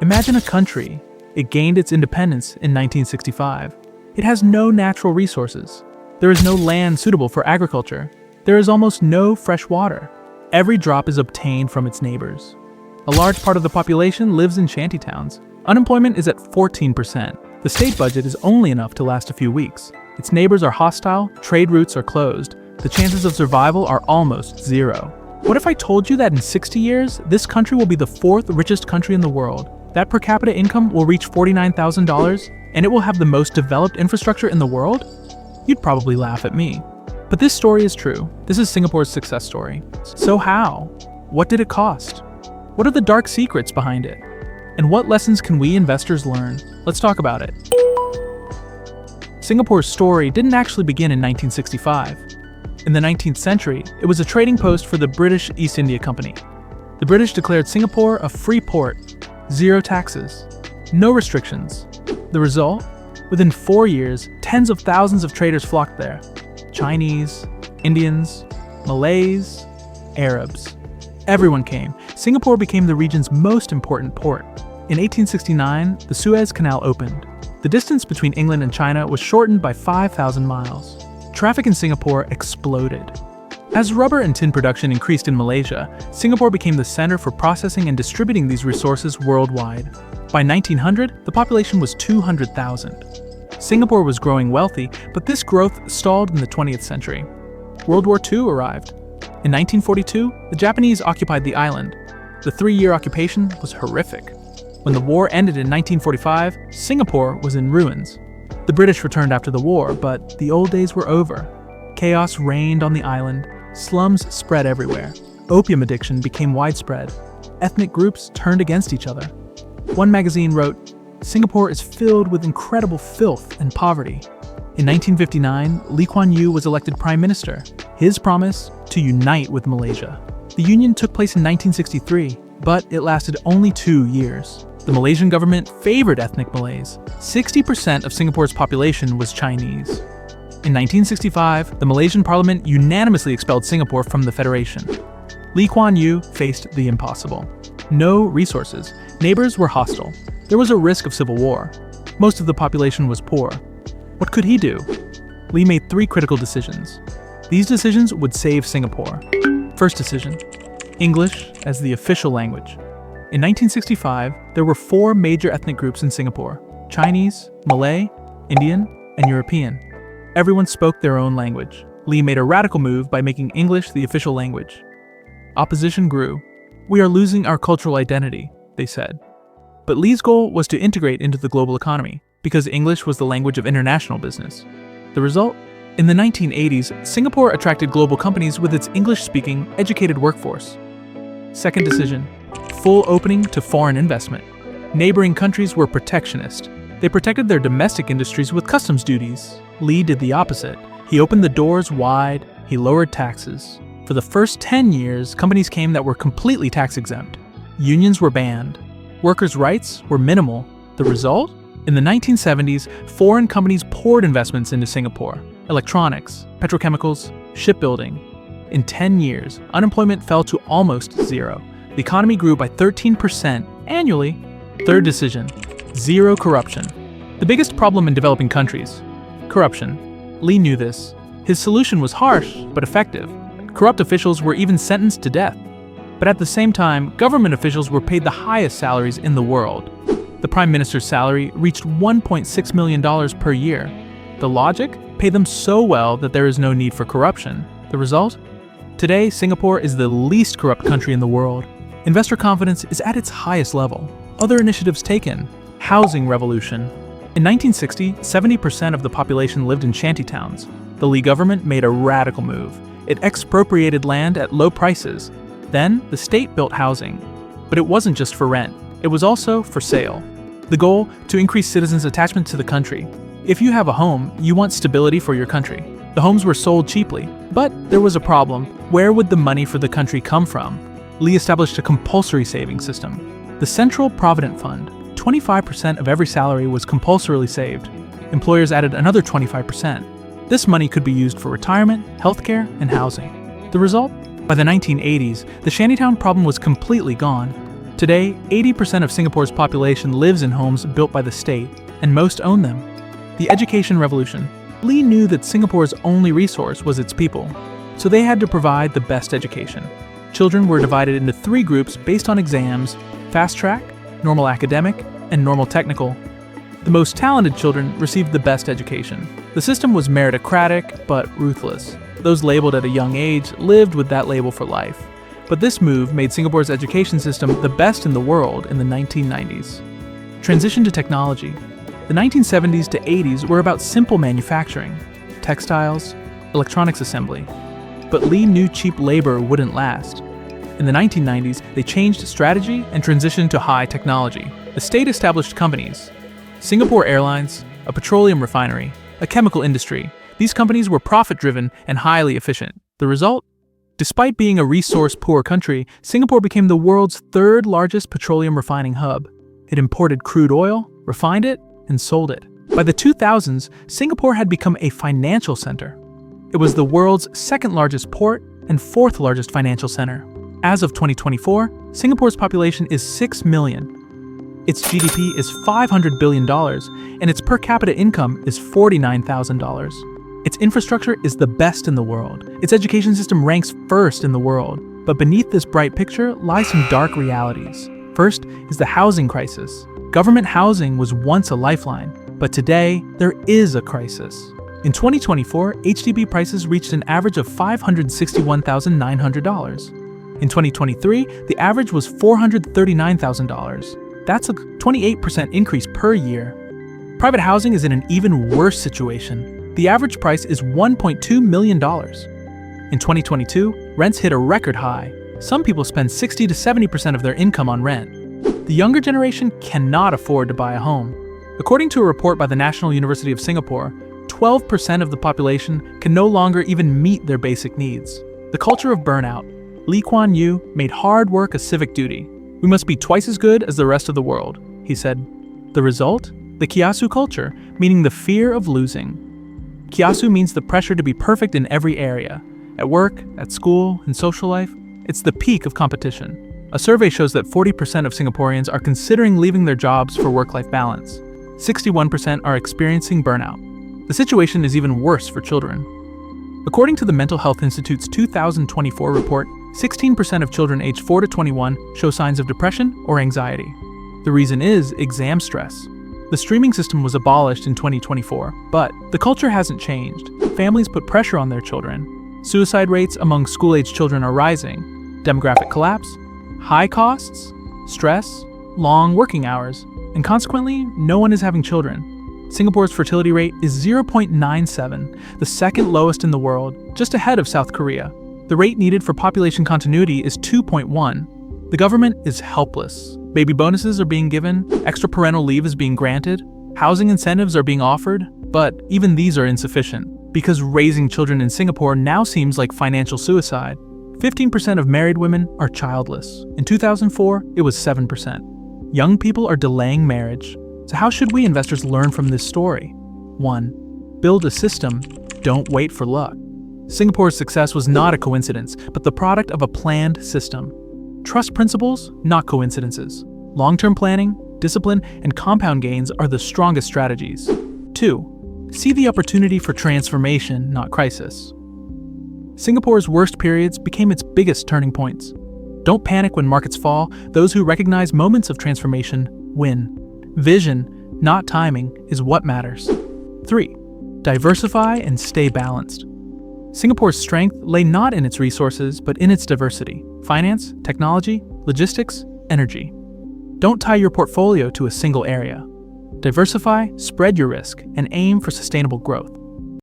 Imagine a country. It gained its independence in 1965. It has no natural resources. There is no land suitable for agriculture. There is almost no fresh water. Every drop is obtained from its neighbors. A large part of the population lives in shantytowns. Unemployment is at 14%. The state budget is only enough to last a few weeks. Its neighbors are hostile, trade routes are closed. The chances of survival are almost zero. What if I told you that in 60 years, this country will be the fourth richest country in the world? That per capita income will reach $49,000, and it will have the most developed infrastructure in the world? You'd probably laugh at me. But this story is true. This is Singapore's success story. So how? What did it cost? What are the dark secrets behind it? And what lessons can we investors learn? Let's talk about it. Singapore's story didn't actually begin in 1965. In the 19th century, it was a trading post for the British East India Company. The British declared Singapore a free port, zero taxes, no restrictions. The result? Within 4 years, tens of thousands of traders flocked there. Chinese, Indians, Malays, Arabs. Everyone came. Singapore became the region's most important port. In 1869, the Suez Canal opened. The distance between England and China was shortened by 5,000 miles. Traffic in Singapore exploded. As rubber and tin production increased in Malaysia, Singapore became the center for processing and distributing these resources worldwide. By 1900, the population was 200,000. Singapore was growing wealthy, but this growth stalled in the 20th century. World War II arrived. In 1942, the Japanese occupied the island. The 3-year occupation was horrific. When the war ended in 1945, Singapore was in ruins. The British returned after the war, but the old days were over. Chaos reigned on the island. Slums spread everywhere. Opium addiction became widespread. Ethnic groups turned against each other. One magazine wrote, "Singapore is filled with incredible filth and poverty." In 1959, Lee Kuan Yew was elected prime minister. His promise to unite with Malaysia. The union took place in 1963, but it lasted only 2 years. The Malaysian government favored ethnic Malays. 60% of Singapore's population was Chinese. In 1965, the Malaysian parliament unanimously expelled Singapore from the federation. Lee Kuan Yew faced the impossible. No resources. Neighbors were hostile. There was a risk of civil war. Most of the population was poor. What could he do? Lee made 3 critical decisions. These decisions would save Singapore. First decision: English as the official language. In 1965, there were 4 major ethnic groups in Singapore: Chinese, Malay, Indian, and European. Everyone spoke their own language. Lee made a radical move by making English the official language. Opposition grew. "We are losing our cultural identity," they said. But Lee's goal was to integrate into the global economy, because English was the language of international business. The result? In the 1980s, Singapore attracted global companies with its English-speaking, educated workforce. Second decision: full opening to foreign investment. Neighboring countries were protectionist. They protected their domestic industries with customs duties. Lee did the opposite. He opened the doors wide, he lowered taxes. For the first 10 years, companies came that were completely tax-exempt. Unions were banned. Workers' rights were minimal. The result? In the 1970s, foreign companies poured investments into Singapore: electronics, petrochemicals, shipbuilding. In 10 years, unemployment fell to almost zero. The economy grew by 13% annually. Third decision: zero corruption. The biggest problem in developing countries: corruption. Lee knew this. His solution was harsh, but effective. Corrupt officials were even sentenced to death. But at the same time, government officials were paid the highest salaries in the world. The Prime Minister's salary reached $1.6 million per year. The logic? Pay them so well that there is no need for corruption. The result? Today, Singapore is the least corrupt country in the world. Investor confidence is at its highest level. Other initiatives taken: housing revolution. In 1960, 70% of the population lived in shantytowns. The Lee government made a radical move. It expropriated land at low prices. Then, the state built housing. But it wasn't just for rent. It was also for sale. The goal? To increase citizens' attachment to the country. If you have a home, you want stability for your country. The homes were sold cheaply. But there was a problem. Where would the money for the country come from? Lee established a compulsory saving system. The Central Provident Fund. 25% of every salary was compulsorily saved. Employers added another 25%. This money could be used for retirement, healthcare, and housing. The result? By the 1980s, the shantytown problem was completely gone. Today, 80% of Singapore's population lives in homes built by the state, and most own them. The education revolution. Lee knew that Singapore's only resource was its people, so they had to provide the best education. Children were divided into 3 groups based on exams: fast track, normal academic, and normal technical. The most talented children received the best education. The system was meritocratic, but ruthless. Those labeled at a young age lived with that label for life. But this move made Singapore's education system the best in the world in the 1990s. Transition to technology. The 1970s to 80s were about simple manufacturing, textiles, electronics assembly. But Lee knew cheap labor wouldn't last. In the 1990s, they changed strategy and transitioned to high technology. The state established companies: Singapore Airlines, a petroleum refinery, a chemical industry. These companies were profit-driven and highly efficient. The result? Despite being a resource-poor country, Singapore became the world's 3rd largest petroleum refining hub. It imported crude oil, refined it, and sold it. By the 2000s, Singapore had become a financial center. It was the world's 2nd largest port and 4th largest financial center. As of 2024, Singapore's population is 6 million. Its GDP is $500 billion, and its per capita income is $49,000. Its infrastructure is the best in the world. Its education system ranks 1st in the world. But beneath this bright picture lies some dark realities. First is the housing crisis. Government housing was once a lifeline, but today there is a crisis. In 2024, HDB prices reached an average of $561,900. In 2023, the average was $439,000. That's a 28% increase per year. Private housing is in an even worse situation. The average price is $1.2 million. In 2022, rents hit a record high. Some people spend 60 to 70% of their income on rent. The younger generation cannot afford to buy a home. According to a report by the National University of Singapore, 12% of the population can no longer even meet their basic needs. The culture of burnout. Lee Kuan Yew made hard work a civic duty. We must be twice as good as the rest of the world, he said. The result? The kiasu culture, meaning the fear of losing. Kiasu means the pressure to be perfect in every area. At work, at school, in social life, it's the peak of competition. A survey shows that 40% of Singaporeans are considering leaving their jobs for work-life balance. 61% are experiencing burnout. The situation is even worse for children. According to the Mental Health Institute's 2024 report, 16% of children aged 4 to 21 show signs of depression or anxiety. The reason is exam stress. The streaming system was abolished in 2024, but the culture hasn't changed. Families put pressure on their children. Suicide rates among school-age children are rising. Demographic collapse, high costs, stress, long working hours, and consequently, no one is having children. Singapore's fertility rate is 0.97, the 2nd lowest in the world, just ahead of South Korea. The rate needed for population continuity is 2.1. The government is helpless. Baby bonuses are being given, extra parental leave is being granted, housing incentives are being offered, but even these are insufficient, because raising children in Singapore now seems like financial suicide. 15% of married women are childless. In 2004, it was 7%. Young people are delaying marriage. So how should we investors learn from this story? 1. Build a system, don't wait for luck. Singapore's success was not a coincidence, but the product of a planned system. Trust principles, not coincidences. Long-term planning, discipline, and compound gains are the strongest strategies. 2. See the opportunity for transformation, not crisis. Singapore's worst periods became its biggest turning points. Don't panic when markets fall. Those who recognize moments of transformation win. Vision, not timing, is what matters. 3. Diversify and stay balanced. Singapore's strength lay not in its resources, but in its diversity: finance, technology, logistics, energy. Don't tie your portfolio to a single area. Diversify, spread your risk, and aim for sustainable growth.